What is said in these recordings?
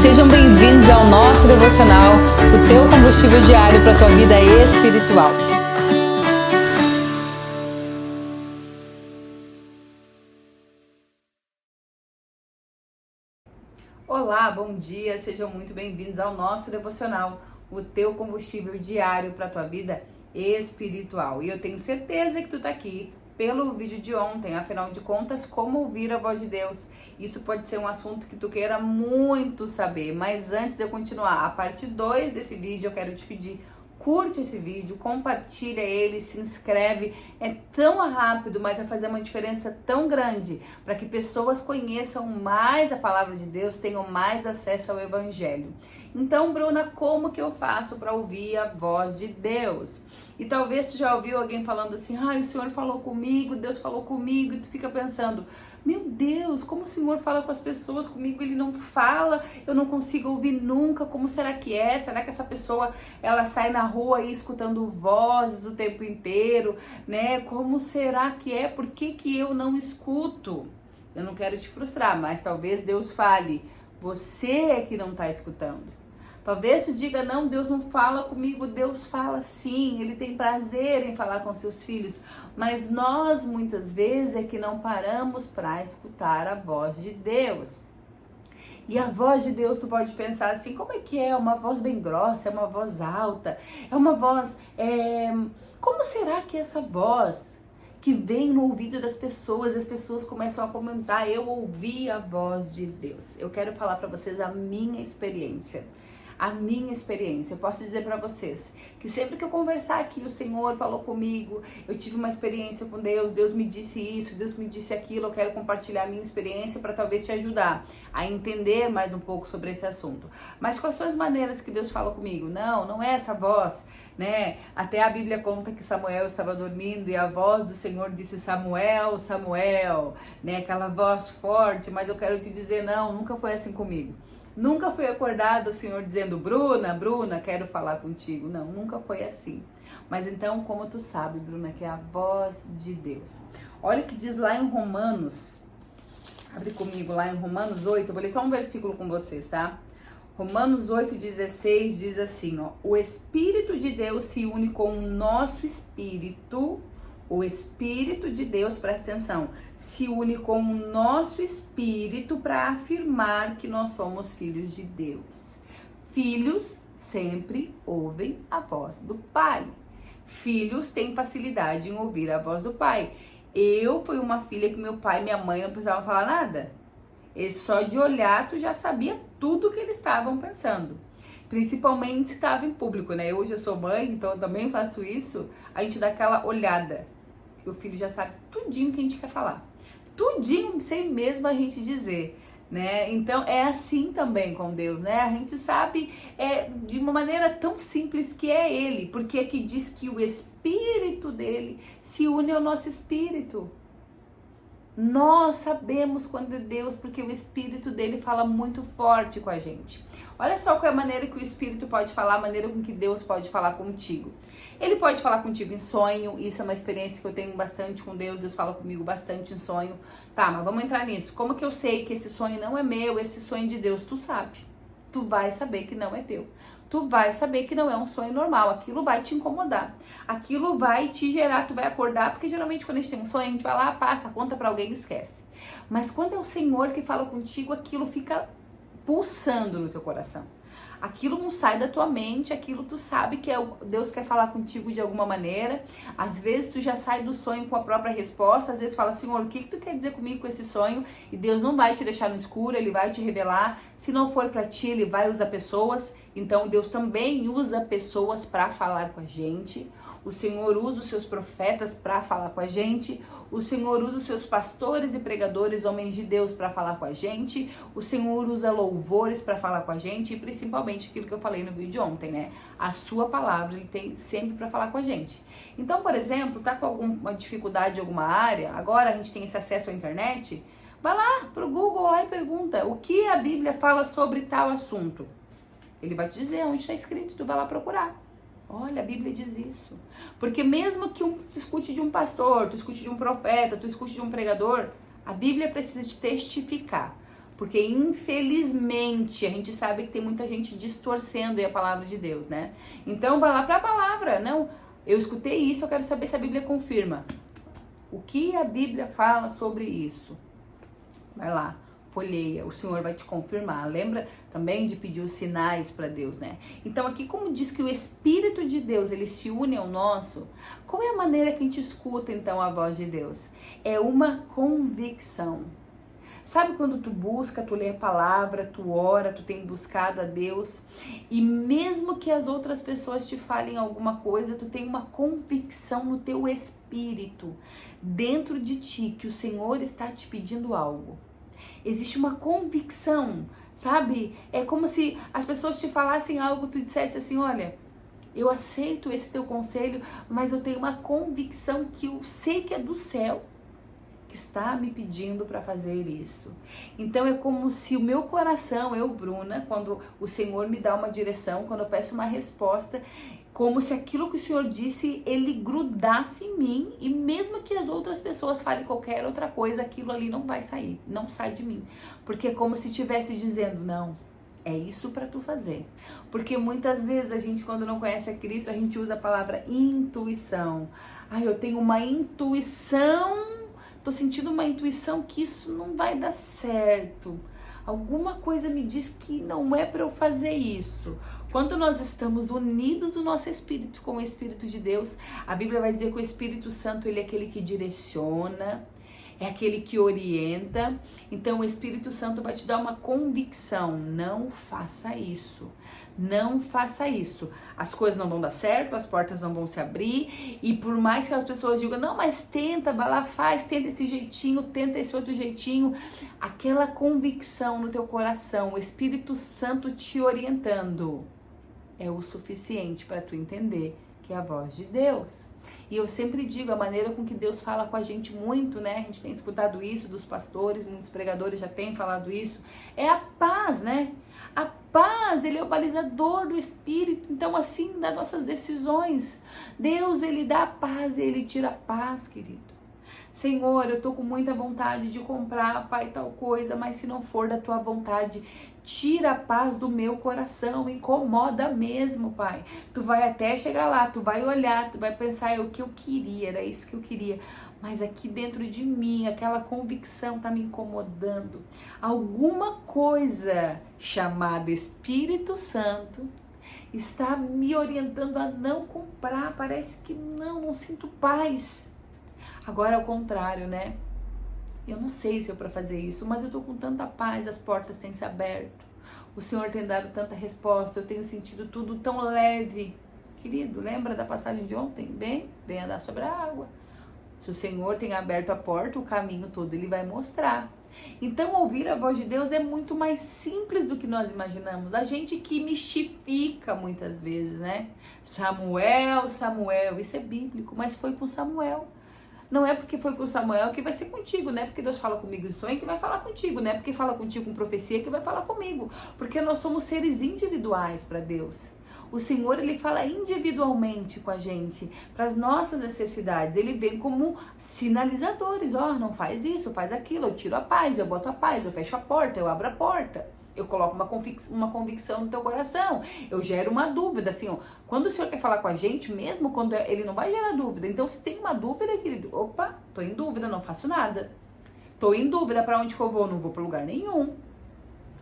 sejam bem-vindos ao nosso devocional, o teu combustível diário para a tua vida espiritual. Olá, bom dia, sejam muito bem-vindos ao nosso devocional, o teu combustível diário para a tua vida espiritual. E eu tenho certeza que tu tá aqui pelo vídeo de ontem, afinal de contas, como ouvir a voz de Deus. Isso pode ser um assunto que tu queira muito saber, mas antes de eu continuar, a parte 2 desse vídeo eu quero te pedir, curte esse vídeo, compartilha ele, se inscreve, é tão rápido, mas vai fazer uma diferença tão grande para que pessoas conheçam mais a palavra de Deus, tenham mais acesso ao Evangelho. Então, Bruna, como que eu faço para ouvir a voz de Deus? E talvez tu já ouviu alguém falando assim, o Senhor falou comigo, Deus falou comigo, e tu fica pensando, meu Deus, como o Senhor fala com as pessoas, comigo ele não fala, eu não consigo ouvir nunca, como será que é? Será que essa pessoa, ela sai na rua aí escutando vozes o tempo inteiro, né? Como será que é? Por que que eu não escuto? Eu não quero te frustrar, mas talvez Deus fale, você é que não está escutando. Talvez tu diga, não, Deus não fala comigo, Deus fala sim, Ele tem prazer em falar com seus filhos, mas nós muitas vezes é que não paramos para escutar a voz de Deus. E a voz de Deus, tu pode pensar assim, como é que é? Uma voz bem grossa, é uma voz alta, é uma voz, como será que essa voz que vem no ouvido das pessoas, as pessoas começam a comentar, eu ouvi a voz de Deus. Eu quero falar para vocês a minha experiência. Eu posso dizer para vocês que sempre que eu conversar aqui, o Senhor falou comigo, eu tive uma experiência com Deus, Deus me disse isso, Deus me disse aquilo, eu quero compartilhar a minha experiência para talvez te ajudar a entender mais um pouco sobre esse assunto. Mas quais são as maneiras que Deus fala comigo? Não é essa voz, né? Até a Bíblia conta que Samuel estava dormindo e a voz do Senhor disse, Samuel, Samuel, né? Aquela voz forte, mas eu quero te dizer, não, nunca foi assim comigo. Nunca fui acordado o Senhor dizendo, Bruna, quero falar contigo. Não, nunca foi assim. Mas então, como tu sabe, Bruna, que é a voz de Deus. Olha o que diz lá em Romanos. Abre comigo lá em Romanos 8. Eu vou ler só um versículo com vocês, tá? Romanos 8,16 diz assim, ó. O Espírito de Deus se une com o nosso espírito. O Espírito de Deus, presta atenção, se une com o nosso espírito para afirmar que nós somos filhos de Deus. Filhos sempre ouvem a voz do Pai. Filhos têm facilidade em ouvir a voz do Pai. Eu fui uma filha que meu pai e minha mãe não precisavam falar nada. Eles só de olhar tu já sabia tudo que eles estavam pensando. Principalmente se estava em público, né? Hoje eu sou mãe, então eu também faço isso. A gente dá aquela olhada. O filho já sabe tudinho que a gente quer falar. Tudinho, sem mesmo a gente dizer, né? Então, é assim também com Deus, né? A gente sabe de uma maneira tão simples que é Ele. Porque aqui diz que o Espírito dele se une ao nosso Espírito. Nós sabemos quando é Deus, porque o Espírito dele fala muito forte com a gente. Olha só qual é a maneira que o Espírito pode falar, a maneira com que Deus pode falar contigo. Ele pode falar contigo em sonho, isso é uma experiência que eu tenho bastante com Deus, Deus fala comigo bastante em sonho. Tá, mas vamos entrar nisso. Como que eu sei que esse sonho não é meu, esse sonho de Deus? Tu sabe. Tu vai saber que não é teu. Tu vai saber que não é um sonho normal, aquilo vai te incomodar, aquilo vai te gerar, tu vai acordar, porque geralmente quando a gente tem um sonho, a gente vai lá, passa, conta pra alguém e esquece. Mas quando é o Senhor que fala contigo, aquilo fica pulsando no teu coração. Aquilo não sai da tua mente, aquilo tu sabe que Deus quer falar contigo de alguma maneira. Às vezes tu já sai do sonho com a própria resposta, às vezes fala, Senhor, o que tu quer dizer comigo com esse sonho? E Deus não vai te deixar no escuro, Ele vai te revelar. Se não for pra ti, Ele vai usar pessoas. Então Deus também usa pessoas para falar com a gente. O Senhor usa os seus profetas para falar com a gente. O Senhor usa os seus pastores e pregadores, homens de Deus, para falar com a gente. O Senhor usa louvores para falar com a gente. E principalmente aquilo que eu falei no vídeo de ontem, né? A sua palavra, Ele tem sempre para falar com a gente. Então, por exemplo, tá com alguma dificuldade em alguma área, agora a gente tem esse acesso à internet, vai lá pro Google lá e pergunta o que a Bíblia fala sobre tal assunto. Ele vai te dizer onde está escrito, tu vai lá procurar. Olha, a Bíblia diz isso. Porque mesmo que tu escute de um pastor, tu escute de um profeta, tu escute de um pregador, a Bíblia precisa te testificar. Porque infelizmente a gente sabe que tem muita gente distorcendo aí a palavra de Deus, né? Então vai lá para a palavra, não, eu escutei isso, eu quero saber se a Bíblia confirma. O que a Bíblia fala sobre isso? Vai lá, folheia, o Senhor vai te confirmar. Lembra também de pedir os sinais para Deus, né? Então aqui como diz que o Espírito de Deus, ele se une ao nosso, qual é a maneira que a gente escuta então a voz de Deus? É uma convicção. Sabe quando tu busca, tu lê a palavra, tu ora, tu tem buscado a Deus, e mesmo que as outras pessoas te falem alguma coisa, tu tem uma convicção no teu espírito, dentro de ti, que o Senhor está te pedindo algo. Existe uma convicção, sabe? É como se as pessoas te falassem algo, tu dissesse assim, olha, eu aceito esse teu conselho, mas eu tenho uma convicção que eu sei que é do céu, que está me pedindo para fazer isso. Então é como se o meu coração, eu, Bruna, quando o Senhor me dá uma direção, quando eu peço uma resposta, como se aquilo que o Senhor disse, ele grudasse em mim, e mesmo que as outras pessoas falem qualquer outra coisa, aquilo ali não vai sair, não sai de mim. Porque é como se estivesse dizendo, não, é isso para tu fazer. Porque muitas vezes a gente, quando não conhece a Cristo, a gente usa a palavra intuição. Ah, eu tenho uma intuição, tô sentindo uma intuição que isso não vai dar certo. Alguma coisa me diz que não é para eu fazer isso. Quando nós estamos unidos o nosso espírito com o Espírito de Deus, a Bíblia vai dizer que o Espírito Santo, ele é aquele que direciona, é aquele que orienta. Então o Espírito Santo vai te dar uma convicção, não faça isso. Não faça isso. As coisas não vão dar certo, as portas não vão se abrir, e por mais que as pessoas digam, não, mas tenta, vai lá, faz, tenta esse jeitinho, tenta esse outro jeitinho, aquela convicção no teu coração, o Espírito Santo te orientando, é o suficiente para tu entender que é a voz de Deus. E eu sempre digo, a maneira com que Deus fala com a gente muito, né? A gente tem escutado isso dos pastores, muitos pregadores já têm falado isso, é a paz, né? A paz, ele é o balizador do Espírito, então assim, das nossas decisões. Deus, ele dá a paz e ele tira a paz, querido. Senhor, eu tô com muita vontade de comprar, pai, tal coisa, mas se não for da tua vontade, tira a paz do meu coração, incomoda mesmo, pai. Tu vai até chegar lá, tu vai olhar, tu vai pensar, é o que eu queria, era isso que eu queria. Mas aqui dentro de mim, aquela convicção tá me incomodando. Alguma coisa chamada Espírito Santo está me orientando a não comprar. Parece que não sinto paz. Agora ao contrário, né? Eu não sei se é para fazer isso, mas eu tô com tanta paz, as portas têm se aberto. O Senhor tem dado tanta resposta, eu tenho sentido tudo tão leve. Querido, lembra da passagem de ontem? Vem andar sobre a água. Se o Senhor tem aberto a porta, o caminho todo ele vai mostrar. Então ouvir a voz de Deus é muito mais simples do que nós imaginamos. A gente que mistifica muitas vezes, né? Samuel, isso é bíblico, mas foi com Samuel. Não é porque foi com Samuel que vai ser contigo, não é porque Deus fala comigo em sonho que vai falar contigo, não é porque fala contigo com profecia que vai falar comigo, porque nós somos seres individuais para Deus. O Senhor, ele fala individualmente com a gente, para as nossas necessidades. Ele vem como sinalizadores, não faz isso, faz aquilo, eu tiro a paz, eu boto a paz, eu fecho a porta, eu abro a porta. Eu coloco uma convicção no teu coração, eu gero uma dúvida, assim, quando o Senhor quer falar com a gente, mesmo quando ele não vai gerar dúvida. Então, se tem uma dúvida, querido, opa, tô em dúvida, não faço nada. Tô em dúvida para onde que eu vou, não vou para lugar nenhum.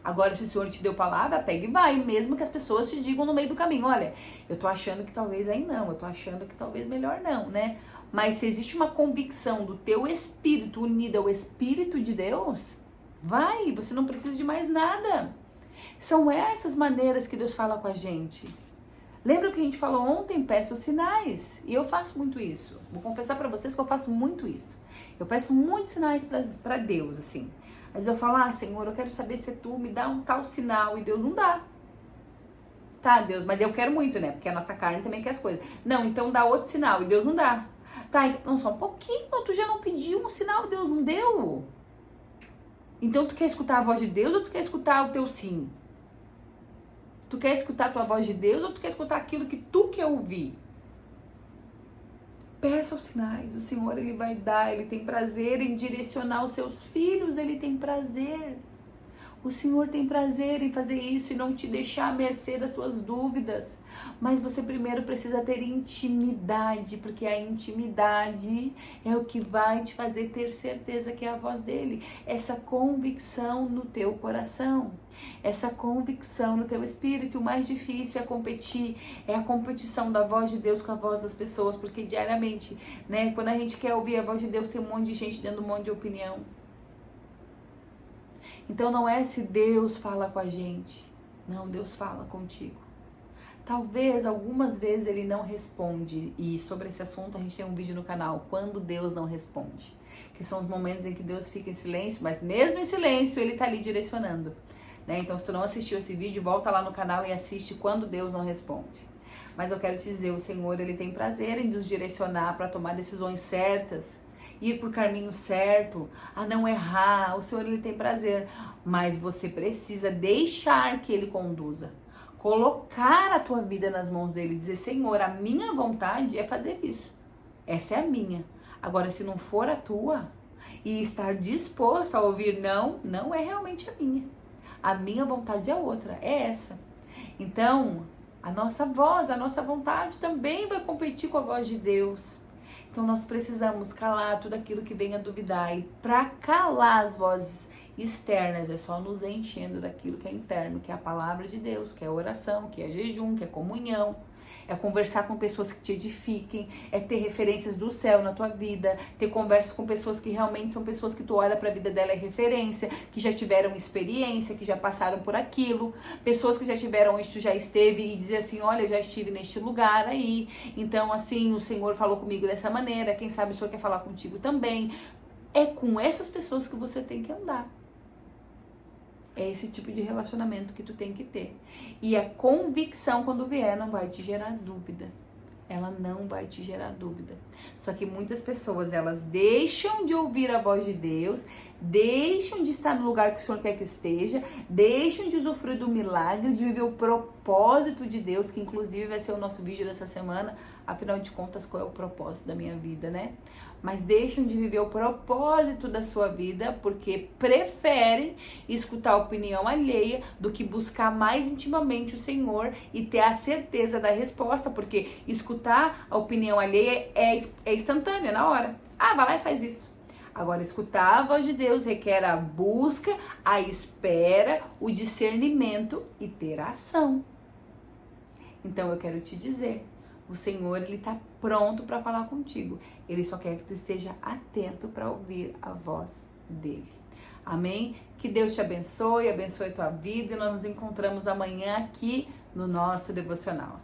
Agora, se o Senhor te deu palavra, pega e vai, mesmo que as pessoas te digam no meio do caminho, olha, eu tô achando que talvez aí não, eu tô achando que talvez melhor não, né? Mas se existe uma convicção do teu espírito unida ao Espírito de Deus, vai, você não precisa de mais nada. São essas maneiras que Deus fala com a gente. Lembra o que a gente falou ontem? Peço sinais. E eu faço muito isso. Vou confessar pra vocês que eu faço muito isso. Eu peço muitos sinais pra Deus, assim. Mas eu falo, Senhor, eu quero saber se tu me dá um tal sinal. E Deus não dá. Tá, Deus, mas eu quero muito, né? Porque a nossa carne também quer as coisas. Não, então dá outro sinal. E Deus não dá. Tá, então só um pouquinho. Tu já não pediu um sinal, Deus não deu. Então tu quer escutar a voz de Deus ou tu quer escutar o teu sim? Tu quer escutar a tua voz de Deus ou tu quer escutar aquilo que tu quer ouvir? Peça os sinais, o Senhor, ele vai dar, ele tem prazer em direcionar os seus filhos, ele tem prazer. O Senhor tem prazer em fazer isso e não te deixar à mercê das tuas dúvidas. Mas você primeiro precisa ter intimidade, porque a intimidade é o que vai te fazer ter certeza que é a voz dele. Essa convicção no teu coração, essa convicção no teu espírito. O mais difícil é competir, é a competição da voz de Deus com a voz das pessoas, porque diariamente, né, quando a gente quer ouvir a voz de Deus, tem um monte de gente dando um monte de opinião. Então não é se Deus fala com a gente. Não, Deus fala contigo. Talvez algumas vezes ele não responde. E sobre esse assunto a gente tem um vídeo no canal, Quando Deus Não Responde. Que são os momentos em que Deus fica em silêncio, mas mesmo em silêncio ele está ali direcionando. Né? Então se tu não assistiu esse vídeo, volta lá no canal e assiste Quando Deus Não Responde. Mas eu quero te dizer, o Senhor ele tem prazer em nos direcionar para tomar decisões certas. Ir por caminho certo, a não errar. O Senhor ele tem prazer, mas você precisa deixar que ele conduza. Colocar a tua vida nas mãos dele e dizer, Senhor, a minha vontade é fazer isso. Essa é a minha. Agora, se não for a tua, e estar disposto a ouvir não, não é realmente a minha. A minha vontade é outra, é essa. Então, a nossa voz, a nossa vontade também vai competir com a voz de Deus. Então nós precisamos calar tudo aquilo que venha duvidar. E para calar as vozes externas, é só nos enchendo daquilo que é interno, que é a palavra de Deus, que é oração, que é jejum, que é comunhão. É conversar com pessoas que te edifiquem, é ter referências do céu na tua vida, ter conversas com pessoas que realmente são pessoas que tu olha para a vida dela é referência, que já tiveram experiência, que já passaram por aquilo, pessoas que já tiveram onde tu já esteve e dizer assim, olha, eu já estive neste lugar aí, então assim, o Senhor falou comigo dessa maneira, quem sabe o Senhor quer falar contigo também. É com essas pessoas que você tem que andar. É esse tipo de relacionamento que tu tem que ter. E a convicção, quando vier, não vai te gerar dúvida. Ela não vai te gerar dúvida. Só que muitas pessoas, elas deixam de ouvir a voz de Deus, deixam de estar no lugar que o Senhor quer que esteja, deixam de usufruir do milagre, de viver o propósito de Deus, que inclusive vai ser o nosso vídeo dessa semana. Afinal de contas, qual é o propósito da minha vida, né? Mas deixam de viver o propósito da sua vida porque preferem escutar a opinião alheia do que buscar mais intimamente o Senhor e ter a certeza da resposta, porque escutar a opinião alheia é instantâneo, é na hora. Ah, vai lá e faz isso. Agora, escutar a voz de Deus requer a busca, a espera, o discernimento e ter a ação. Então, eu quero te dizer, o Senhor, ele está pronto para falar contigo. Ele só quer que tu esteja atento para ouvir a voz dele. Amém? Que Deus te abençoe a tua vida e nós nos encontramos amanhã aqui no nosso devocional.